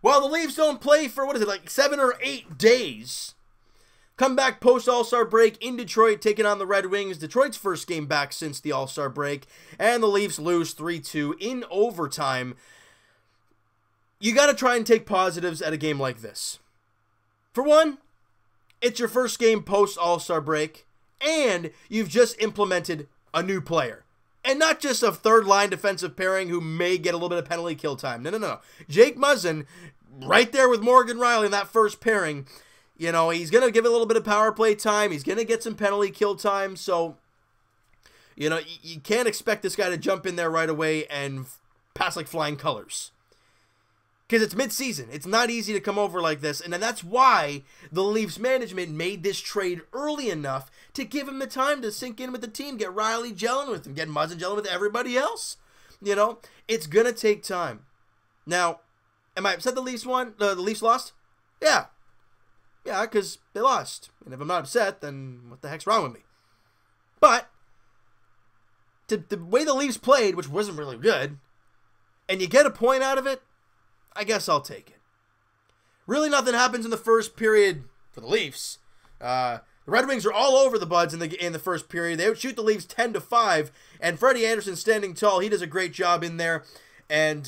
Well, the Leafs don't play for, what is it, like 7 or 8 days. Come back post-All-Star break in Detroit, taking on the Red Wings. Detroit's first game back since the All-Star break. And the Leafs lose 3-2 in overtime. You got to try and take positives at a game like this. For one, it's your first game post-All-Star break, and you've just implemented a new player. And not just a third-line defensive pairing who may get a little bit of penalty kill time. No. Jake Muzzin, right there with Morgan Rielly in that first pairing, you know, he's going to give it a little bit of power play time. He's going to get some penalty kill time. So, you know, you can't expect this guy to jump in there right away and pass like flying colors. Because it's mid-season. It's not easy to come over like this. And then that's why the Leafs management made this trade early enough to give him the time to sink in with the team, get Rielly gelling with him, get Muzzin gelling with everybody else. You know, it's going to take time. Now, am I upset the Leafs won? The Leafs lost? Yeah. Yeah, because they lost. And if I'm not upset, then what the heck's wrong with me? But, the way the Leafs played, which wasn't really good, and you get a point out of it, I guess I'll take it. Really nothing happens in the first period for the Leafs. The Red Wings are all over the Buds in the first period. They outshoot the Leafs 10-5, and Freddie Anderson standing tall. He does a great job in there, and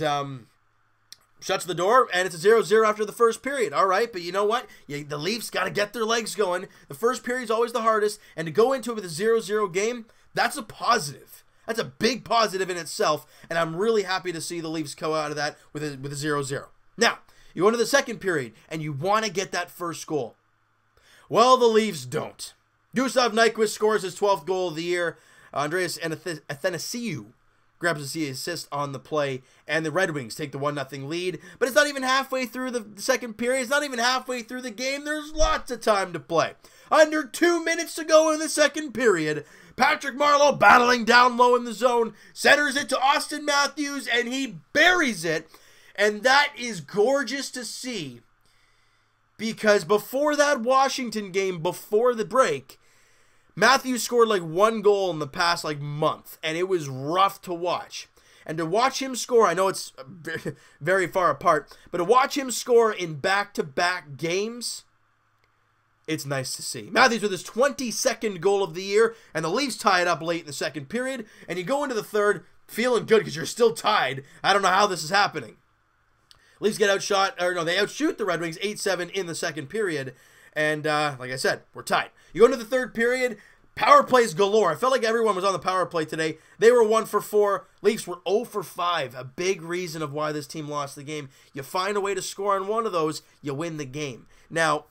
shuts the door, and it's a 0-0 after the first period. All right, but you know what? The Leafs got to get their legs going. The first period is always the hardest, and to go into it with a 0-0 game, that's a positive. That's a big positive in itself, and I'm really happy to see the Leafs go out of that with a 0-0. Now, you go into the second period, and you want to get that first goal. Well, the Leafs don't. Gustav Nyquist scores his 12th goal of the year. Andreas Athanasiou grabs the assist on the play, and the Red Wings take the 1-0 lead. But it's not even halfway through the second period. It's not even halfway through the game. There's lots of time to play. Under 2 minutes to go in the second period, Patrick Marleau, battling down low in the zone, centers it to Austin Matthews, and he buries it. And that is gorgeous to see, because before that Washington game, before the break, Matthews scored like 1 goal in the past like month, and it was rough to watch. And to watch him score, I know it's very far apart, but to watch him score in back-to-back games, it's nice to see. Matthews with his 22nd goal of the year, and the Leafs tie it up late in the second period, and you go into the third feeling good because you're still tied. I don't know how this is happening. Leafs get outshot, or no, they outshoot the Red Wings 8-7 in the second period, and like I said, we're tied. You go into the third period, power plays galore. I felt like everyone was on the power play today. They were 1 for 4. Leafs were 0 for 5. A big reason of why this team lost the game. You find a way to score on one of those, you win the game. Now,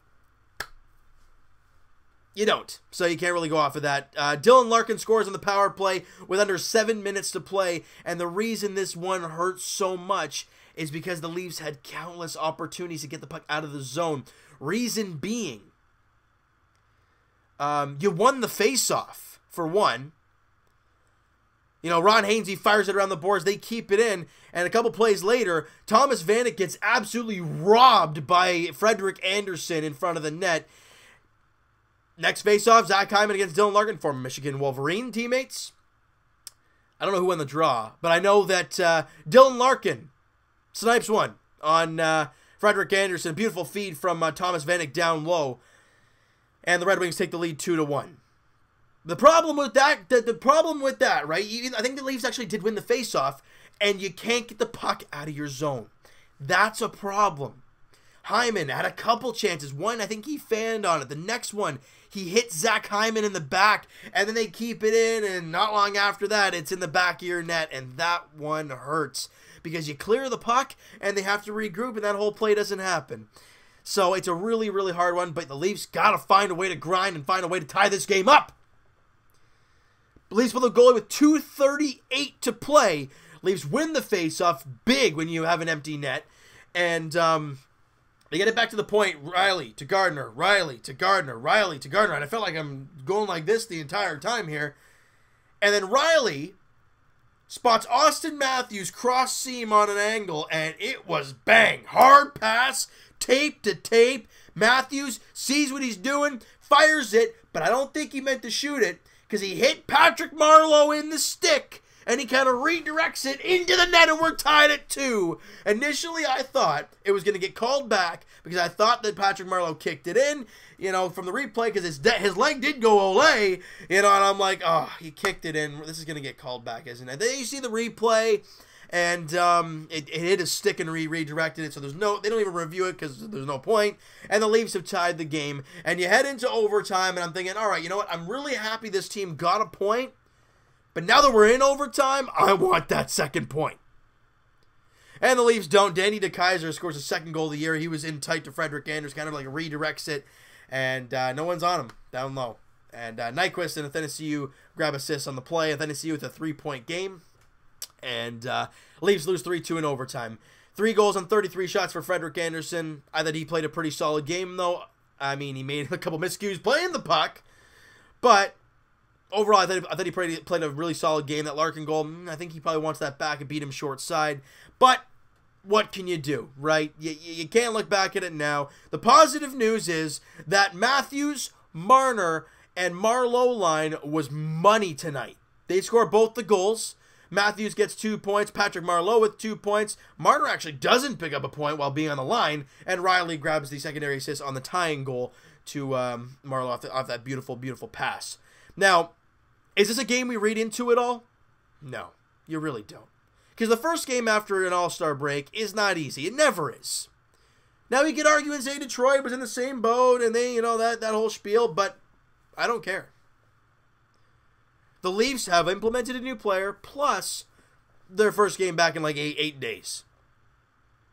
you don't, so you can't really go off of that. Dylan Larkin scores on the power play with under 7 minutes to play, and the reason this one hurts so much is because the Leafs had countless opportunities to get the puck out of the zone. Reason being, you won the face-off, for one. You know, Ron Hainsey fires it around the boards, they keep it in, and a couple plays later, Thomas Vanek gets absolutely robbed by Frederik Andersen in front of the net. Next face-off, Zach Hyman against Dylan Larkin, former Michigan Wolverine teammates. I don't know who won the draw, but I know that Dylan Larkin snipes one on Frederik Andersen. Beautiful feed from Thomas Vanek down low, and the Red Wings take the lead 2-1. The problem with that, right? I think the Leafs actually did win the face-off, and you can't get the puck out of your zone. That's a problem. Hyman had a couple chances. One, I think he fanned on it. The next one, he hit Zach Hyman in the back, and then they keep it in, and not long after that, it's in the back of your net, and that one hurts because you clear the puck, and they have to regroup, and that whole play doesn't happen. So it's a really, really hard one, but the Leafs got to find a way to grind and find a way to tie this game up. Leafs with a goalie with 2:38 to play. Leafs win the faceoff big when you have an empty net, and they get it back to the point. Rielly to Gardner, Rielly to Gardner, Rielly to Gardner. And I felt like I'm going like this the entire time here. And then Rielly spots Austin Matthews cross seam on an angle, and it was bang. Hard pass, tape to tape. Matthews sees what he's doing, fires it, but I don't think he meant to shoot it because he hit Patrick Marleau in the stick, and he kind of redirects it into the net, and we're tied at 2. Initially, I thought it was going to get called back because I thought that Patrick Marleau kicked it in, from the replay, because his leg did go Olay, and I'm like, oh, he kicked it in. This is going to get called back, isn't it? Then you see the replay, and it hit his stick and redirected it, so they don't even review it because there's no point, and the Leafs have tied the game, and you head into overtime, and I'm thinking, all right, you know what, I'm really happy this team got a point, but now that we're in overtime, I want that second point. And the Leafs don't. Danny DeKeyser scores his second goal of the year. He was in tight to Frederik Anders, kind of like redirects it, and no one's on him down low. And Nyquist and Athanasiou grab assists on the play. Athanasiou with a 3-point game. And Leafs lose 3-2 in overtime. 3 goals on 33 shots for Frederik Andersen. I thought he played a pretty solid game, though. I mean, he made a couple miscues playing the puck. But overall, I thought he played a really solid game. That Larkin goal, I think he probably wants that back and beat him short side. But what can you do, right? You can't look back at it now. The positive news is that Matthews, Marner, and Marleau line was money tonight. They scored both the goals. Matthews gets 2 points. Patrick Marleau with 2 points. Marner actually doesn't pick up a point while being on the line. And Riley grabs the secondary assist on the tying goal to Marleau off that beautiful, beautiful pass. Now, is this a game we read into at all? No, you really don't. Because the first game after an All-Star break is not easy. It never is. Now, you could argue and say Detroit was in the same boat and they, that whole spiel, but I don't care. The Leafs have implemented a new player, plus their first game back in like eight days.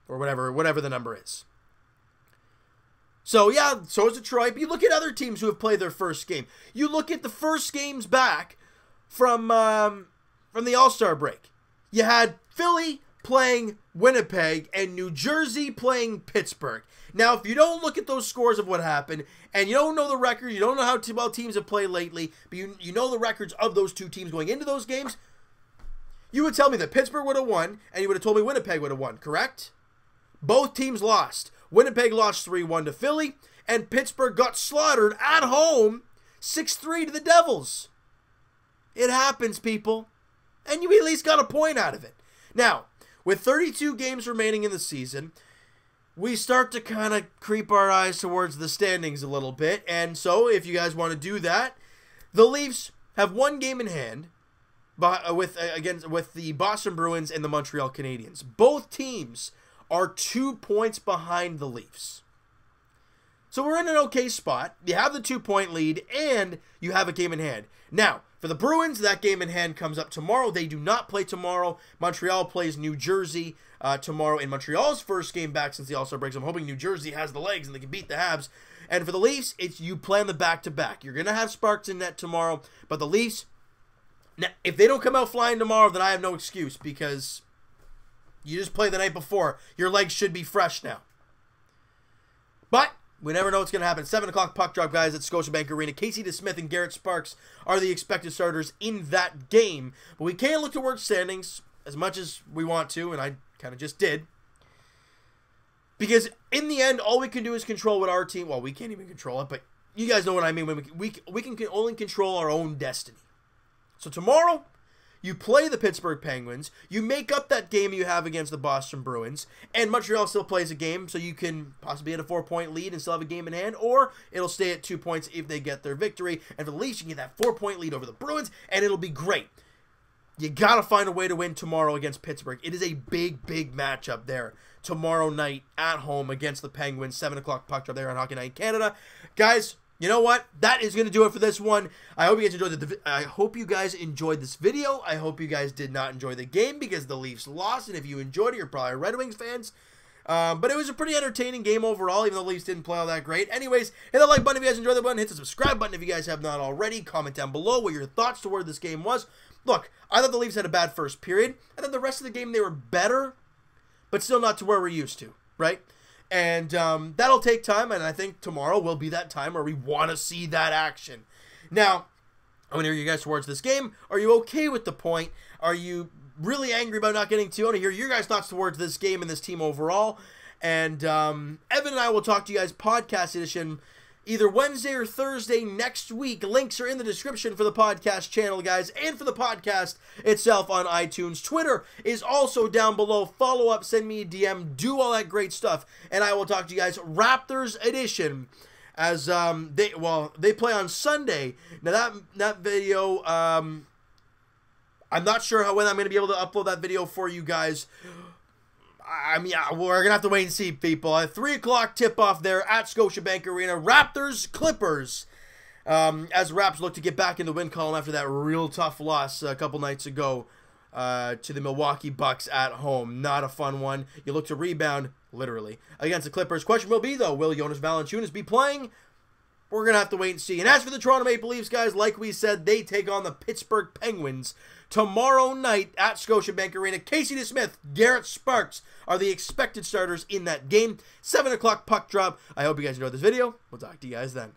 Or whatever the number is. So, yeah, so is Detroit. But you look at other teams who have played their first game. You look at the first games back from the All-Star break. You had Philly playing Winnipeg and New Jersey playing Pittsburgh. Now, if you don't look at those scores of what happened, and you don't know the record, you don't know how well teams have played lately, but you know the records of those two teams going into those games, you would tell me that Pittsburgh would have won, and you would have told me Winnipeg would have won, correct? Both teams lost. Winnipeg lost 3-1 to Philly, and Pittsburgh got slaughtered at home 6-3 to the Devils. It happens, people. And you at least got a point out of it. Now, with 32 games remaining in the season, we start to kind of creep our eyes towards the standings a little bit. And so, if you guys want to do that, the Leafs have 1 game in hand with the Boston Bruins and the Montreal Canadiens. Both teams are 2 points behind the Leafs. So we're in an okay spot. You have the 2-point lead, and you have a game in hand. Now, for the Bruins, that game in hand comes up tomorrow. They do not play tomorrow. Montreal plays New Jersey tomorrow in Montreal's first game back since the All-Star break. So I'm hoping New Jersey has the legs and they can beat the Habs. And for the Leafs, you plan the back-to-back. You're going to have Sparks in net tomorrow. But the Leafs, now, if they don't come out flying tomorrow, then I have no excuse because you just played the night before. Your legs should be fresh now. But we never know what's going to happen. 7 o'clock puck drop, guys, at Scotiabank Arena. Casey DeSmith and Garrett Sparks are the expected starters in that game. But we can't look towards standings as much as we want to, and I kind of just did. Because in the end, all we can do is control what our team... Well, we can't even control it, but you guys know what I mean. When we can only control our own destiny. So tomorrow, you play the Pittsburgh Penguins. You make up that game you have against the Boston Bruins. And Montreal still plays a game, so you can possibly get a 4-point lead and still have a game in hand. Or it'll stay at 2 points if they get their victory. And for the Leafs, you can get that 4-point lead over the Bruins, and it'll be great. You got to find a way to win tomorrow against Pittsburgh. It is a big, big matchup there tomorrow night at home against the Penguins. 7 o'clock puck drop there on Hockey Night Canada. Guys, you know what? That is going to do it for this one. I hope you guys enjoyed this video. I hope you guys did not enjoy the game because the Leafs lost. And if you enjoyed it, you're probably Red Wings fans. But it was a pretty entertaining game overall, even though the Leafs didn't play all that great. Anyways, hit that like button if you guys enjoyed the button. Hit the subscribe button if you guys have not already. Comment down below what your thoughts toward this game was. Look, I thought the Leafs had a bad first period. I thought the rest of the game they were better, but still not to where we're used to, right? And that'll take time, and I think tomorrow will be that time where we want to see that action. Now, I want to hear you guys towards this game. Are you okay with the point? Are you really angry about not getting 2? I want to hear your guys' thoughts towards this game and this team overall. And Evan and I will talk to you guys podcast edition either Wednesday or Thursday next week. Links are in the description for the podcast channel, guys, and for the podcast itself on iTunes. Twitter is also down below. Follow up, send me a DM, do all that great stuff, and I will talk to you guys Raptors edition as they play on Sunday. Now that video, I'm not sure when I'm going to be able to upload that video for you guys. I mean, we're going to have to wait and see, people. At 3 o'clock tip-off there at Scotiabank Arena. Raptors-Clippers. As Raps look to get back in the win column after that real tough loss a couple nights ago to the Milwaukee Bucks at home. Not a fun one. You look to rebound, literally, against the Clippers. Question will be, though, will Jonas Valanciunas be playing? We're going to have to wait and see. And as for the Toronto Maple Leafs, guys, like we said, they take on the Pittsburgh Penguins tomorrow night at Scotiabank Arena. Casey DeSmith, Garrett Sparks are the expected starters in that game. 7 o'clock puck drop. I hope you guys enjoyed this video. We'll talk to you guys then.